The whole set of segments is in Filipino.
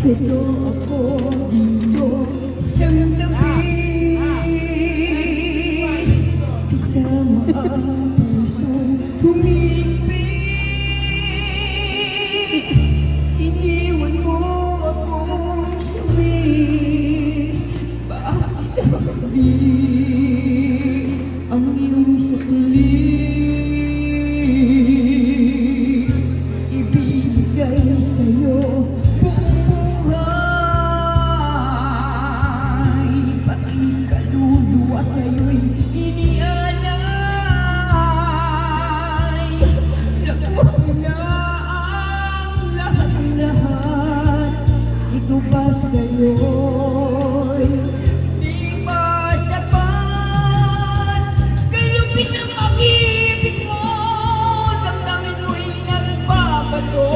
Pero ako dito sa tabi, kasama ang pusong humigpit. Iniwan mo akong sabi, bakit hindi ang iyong sakli ibigay sa'yo buong buhay, pati kaluluwa sa'yo'y inialay. Nakuha na ang lahat-lahat, ito ba sa'yo'y di ba sapat? Kay lupit ng pag-ibig mo, damdamin mo'y nagbabato.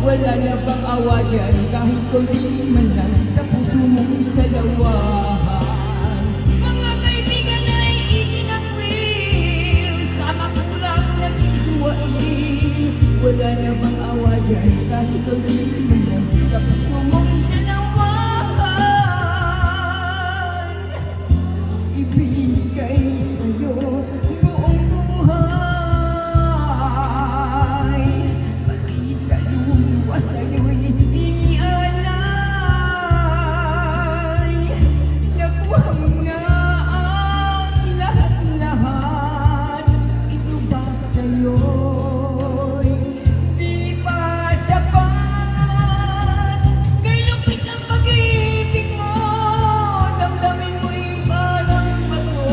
Wala na bang awa dyan kahit kunti man lang sa puso mong isalawahan? Mga kaibigan ay itinatwir, sama ko lang naging suwain. Wala na bang awa dyan kahit kunti man lang sa puso mong isalawahan? Ibigay sa'yo buong buhay, pati kaluluwa sa'yo'y inialay. Nakuha mo na ang lahat-lahat, ito ba sa'yo'y di ba sapat? Kay lupit ang pag-ibig mo, damdamin mo'y parang bato.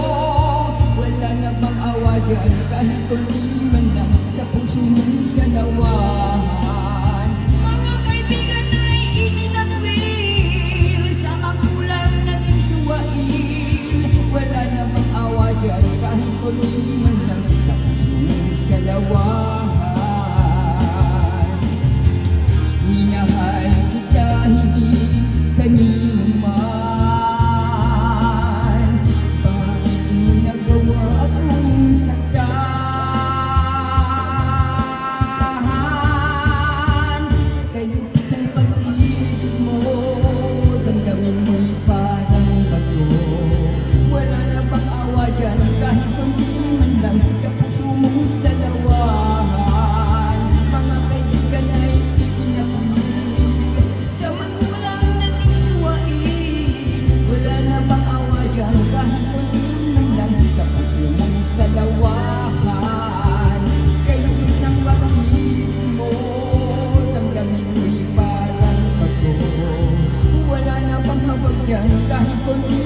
Wala na bang awa dyan kahit kunti man lang sa puso mong isalawahan? Mga kaibigan ay itinatwir, sa magulang naging suwain. Wala na bang awa dyan kahit kunti man lang sa puso mong isalawahan? Minahal kita higit kanino man, bakit mo nagawa akong saktan? Kay lupit ng pag-ibig mo, damdamin mo'y parang bato. Wala na bang awa dyan kahit kunti man lang sa puso mong salawahan? Mga kaibigan ay itinatwir, sa magulang naging suwain. Wala na bang awa dyan kahit kunti man lang sa puso mong salawahan? Kay lupit ng pag-ibig mo, damdamin mo'y parang bato. Wala na bang hawag dyan kahit kunti